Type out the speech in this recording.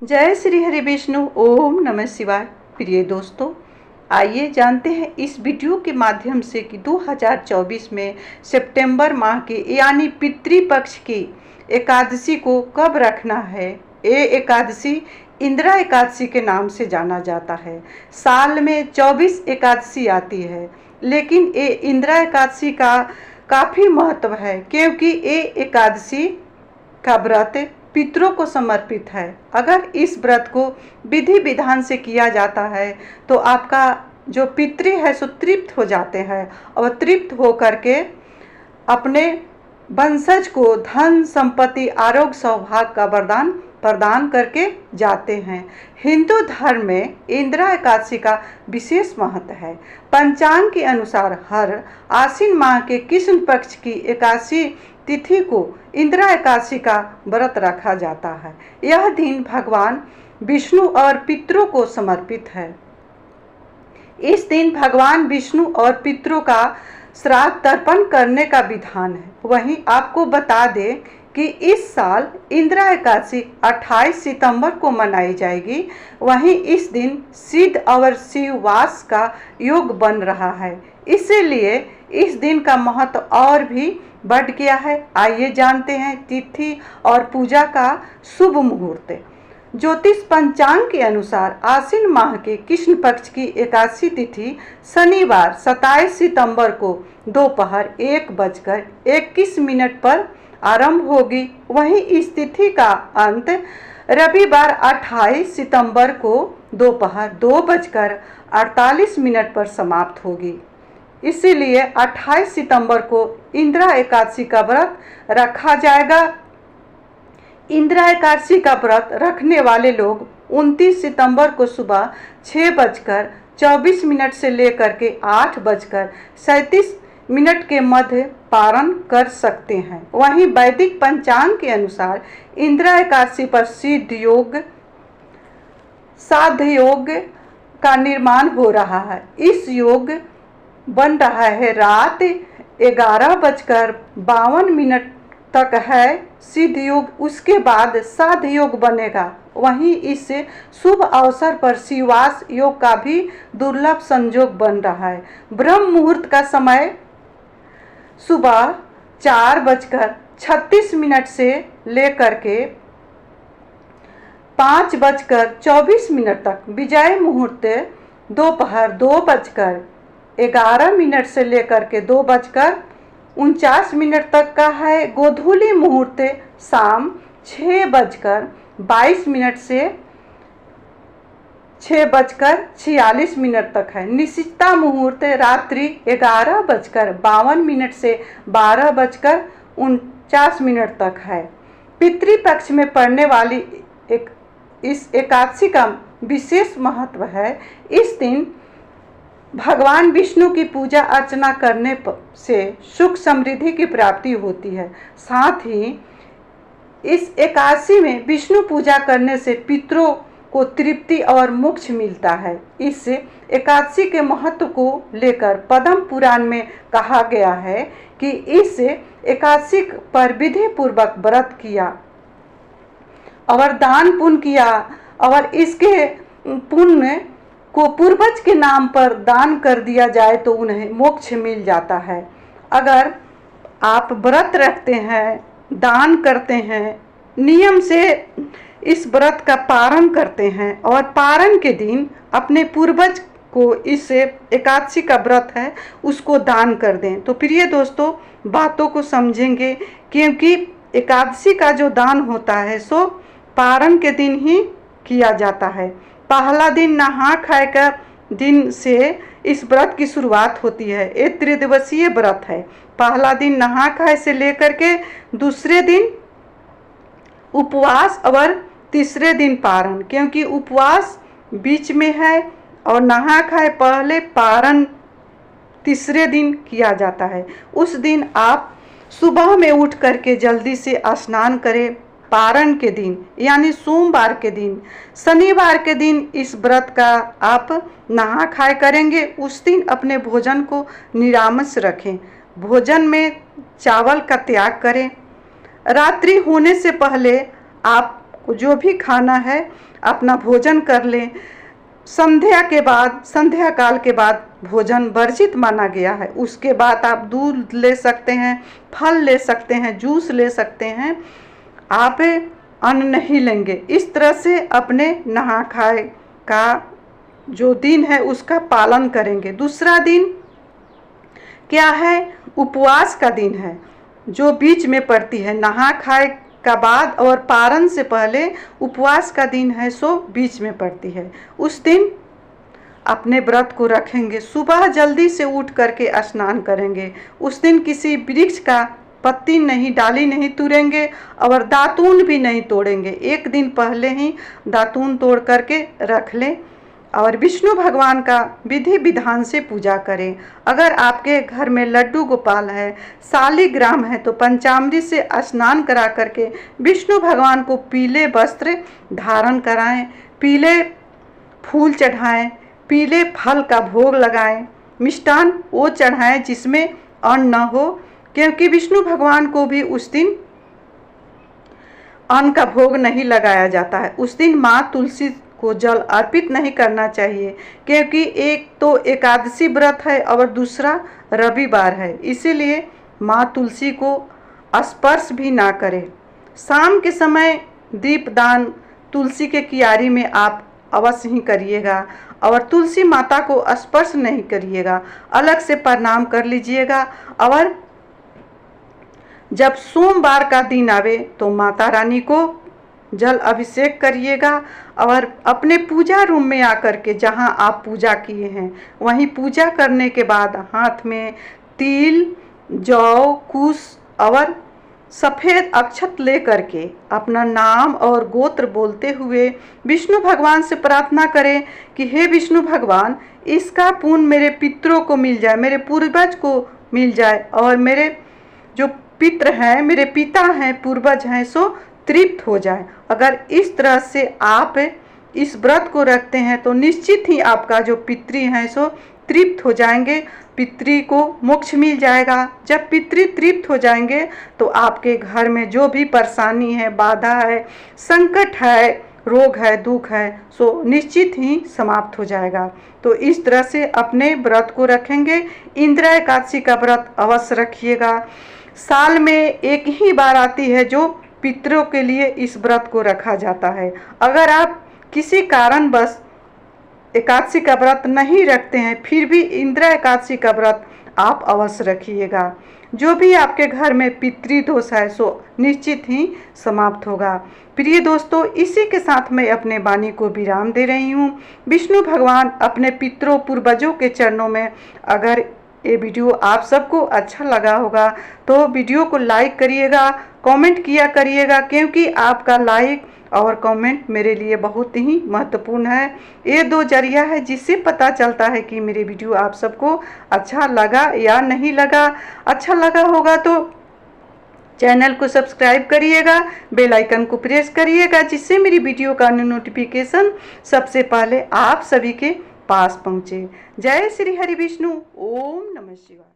जय श्री हरि विष्णु। ओम नमः शिवाय। प्रिय दोस्तों, आइए जानते हैं इस वीडियो के माध्यम से कि 2024 में सितंबर माह की यानी पितृपक्ष की एकादशी को कब रखना है। ये एकादशी इंदिरा एकादशी के नाम से जाना जाता है। साल में 24 एकादशी आती है, लेकिन ये इंदिरा एकादशी का काफ़ी महत्व है, क्योंकि ये एकादशी का व्रत पितरों को समर्पित है। अगर इस व्रत को विधि विधान से किया जाता है तो आपका जो पितृ है सो तृप्त हो जाते हैं और तृप्त हो करके अपने वंशज को धन संपत्ति आरोग्य सौभाग्य का वरदान प्रदान करके जाते हैं। हिंदू धर्म में इंदिरा एकादशी का विशेष महत्व है। पंचांग के अनुसार हर आश्विन माह के कृष्ण पक्ष की एकादशी तिथि को इंदिरा एकादशी का व्रत रखा जाता है। यह दिन भगवान विष्णु और पितरों को समर्पित है। इस दिन भगवान विष्णु और पितरों का श्राद्ध तर्पण करने का विधान है। वहीं आपको बता दें कि इस साल इंदिरा एकादशी 28 सितंबर को मनाई जाएगी। वहीं इस दिन सिद्ध और शिववास का योग बन रहा है, इसीलिए इस दिन का महत्व और भी बढ़ गया है। आइए जानते हैं तिथि और पूजा का शुभ मुहूर्त। ज्योतिष पंचांग के अनुसार आश्विन माह के कृष्ण पक्ष की एकादशी तिथि शनिवार 27 सितंबर को दोपहर 1:21 पर आरंभ होगी। वहीं इस तिथि का अंत रविवार 28 सितंबर को दोपहर 2:48 पर समाप्त होगी। इसीलिए 28 सितंबर को इंदिरा एकादशी का व्रत रखा जाएगा। इंदिरा एकादशी का व्रत रखने वाले लोग 29 सितंबर को सुबह 6:24 से लेकर के 8:37 के मध्य पारण कर सकते हैं। वहीं वैदिक पंचांग के अनुसार इंदिरा एकादशी पर साध्य योग का निर्माण हो रहा है। इस योग बन रहा है रात 11:52 तक है सिद्ध योग, उसके बाद साध योग बनेगा। वहीं इस शुभ अवसर पर शिववास योग का भी दुर्लभ संयोग बन रहा है। ब्रह्म मुहूर्त का समय सुबह 4:36 से लेकर के 5:24 तक। विजय मुहूर्त दोपहर 2:11 से लेकर के 2:49 तक का है। गोधूली मुहूर्त शाम 6:22 से 6:46 तक है। निशिता मुहूर्त रात्रि 11:52 से 12:49 तक है। पितृपक्ष में पड़ने वाली इस एकादशी का विशेष महत्व है। इस दिन भगवान विष्णु की पूजा अर्चना करने से सुख समृद्धि की प्राप्ति होती है। साथ ही इस एकादशी में विष्णु पूजा करने से पितरों को तृप्ति और मोक्ष मिलता है। इस एकादशी के महत्व को लेकर पद्म पुराण में कहा गया है कि इस एकादशी पर विधि पूर्वक व्रत किया और दान पुण्य किया और इसके पुण्य को पूर्वज के नाम पर दान कर दिया जाए तो उन्हें मोक्ष मिल जाता है। अगर आप व्रत रखते हैं, दान करते हैं, नियम से इस व्रत का पारण करते हैं और पारण के दिन अपने पूर्वज को इस एकादशी का व्रत है उसको दान कर दें तो प्रिय दोस्तों बातों को समझेंगे, क्योंकि एकादशी का जो दान होता है सो पारण के दिन ही किया जाता है। पहला दिन नहा खाए का दिन से इस व्रत की शुरुआत होती है। ये त्रिदिवसीय व्रत है। पहला दिन नहा खाए से लेकर के दूसरे दिन उपवास और तीसरे दिन पारण, क्योंकि उपवास बीच में है और नहा खाए पहले, पारण तीसरे दिन किया जाता है। उस दिन आप सुबह में उठ करके जल्दी से स्नान करें। पारण के दिन यानी सोमवार के दिन, शनिवार के दिन इस व्रत का आप नहा खाए करेंगे। उस दिन अपने भोजन को निरामिष रखें। भोजन में चावल का त्याग करें। रात्रि होने से पहले आप आपको जो भी खाना है अपना भोजन कर लें। संध्या काल के बाद भोजन वर्जित माना गया है। उसके बाद आप दूध ले सकते हैं, फल ले सकते हैं, जूस ले सकते हैं, आप अन्न नहीं लेंगे। इस तरह से अपने नहा खाए का जो दिन है उसका पालन करेंगे। दूसरा दिन क्या है? उपवास का दिन है, जो बीच में पड़ती है नहा खाए का बाद और पारण से पहले उपवास का दिन है, सो बीच में पड़ती है। उस दिन अपने व्रत को रखेंगे। सुबह जल्दी से उठ करके स्नान करेंगे। उस दिन किसी वृक्ष का पत्ती नहीं, डाली नहीं तोड़ेंगे और दातून भी नहीं तोड़ेंगे। एक दिन पहले ही दातून तोड़ करके रख लें और विष्णु भगवान का विधि विधान से पूजा करें। अगर आपके घर में लड्डू गोपाल है, शालिग्राम है, तो पंचामृत से स्नान करा करके विष्णु भगवान को पीले वस्त्र धारण कराएं, पीले फूल चढ़ाएं, पीले फल का भोग लगाएं, मिष्टान वो चढ़ाएं जिसमें अन्न न हो, क्योंकि विष्णु भगवान को भी उस दिन अन्न का भोग नहीं लगाया जाता है। उस दिन माँ तुलसी को जल अर्पित नहीं करना चाहिए, क्योंकि एक तो एकादशी व्रत है और दूसरा रविवार है, इसीलिए माँ तुलसी को स्पर्श भी ना करें। शाम के समय दीपदान तुलसी के कियारी में आप अवश्य ही करिएगा और तुलसी माता को स्पर्श नहीं करिएगा, अलग से प्रणाम कर लीजिएगा। और जब सोमवार का दिन आवे तो माता रानी को जल अभिषेक करिएगा और अपने पूजा रूम में आकर के जहां आप पूजा किए हैं वहीं पूजा करने के बाद हाथ में तिल, जौ, कुश और सफ़ेद अक्षत ले करके अपना नाम और गोत्र बोलते हुए विष्णु भगवान से प्रार्थना करें कि हे विष्णु भगवान, इसका पुण्य मेरे पितरों को मिल जाए, मेरे पूर्वज को मिल जाए और मेरे जो पितृ हैं, मेरे पिता हैं, पूर्वज हैं, सो तृप्त हो जाए। अगर इस तरह से आप इस व्रत को रखते हैं तो निश्चित ही आपका जो पितृ हैं सो तृप्त हो जाएंगे, पितृ को मोक्ष मिल जाएगा। जब पितृ तृप्त हो जाएंगे तो आपके घर में जो भी परेशानी है, बाधा है, संकट है, रोग है, दुख है, सो निश्चित ही समाप्त हो जाएगा। तो इस तरह से अपने व्रत को रखेंगे। इंदिरा एकादशी का व्रत अवश्य रखिएगा। साल में एक ही बार आती है जो पितरों के लिए इस व्रत को रखा जाता है। अगर आप किसी कारणवश एकादशी का व्रत नहीं रखते हैं, फिर भी इंदिरा एकादशी का व्रत आप अवश्य रखिएगा। जो भी आपके घर में पितृदोष है सो निश्चित ही समाप्त होगा। प्रिय दोस्तों, इसी के साथ मैं अपने वाणी को विराम दे रही हूँ। विष्णु भगवान अपने पितरों पूर्वजों के चरणों में, अगर ये वीडियो आप सबको अच्छा लगा होगा तो वीडियो को लाइक करिएगा, कमेंट किया करिएगा, क्योंकि आपका लाइक और कमेंट मेरे लिए बहुत ही महत्वपूर्ण है। ये दो जरिया है जिससे पता चलता है कि मेरे वीडियो आप सबको अच्छा लगा या नहीं लगा। अच्छा लगा होगा तो चैनल को सब्सक्राइब करिएगा, बेल आइकन को प्रेस करिएगा, जिससे मेरी वीडियो का नोटिफिकेशन सबसे पहले आप सभी के पास पहुँचे। जय श्री हरि विष्णु। ओम नमः शिवाय।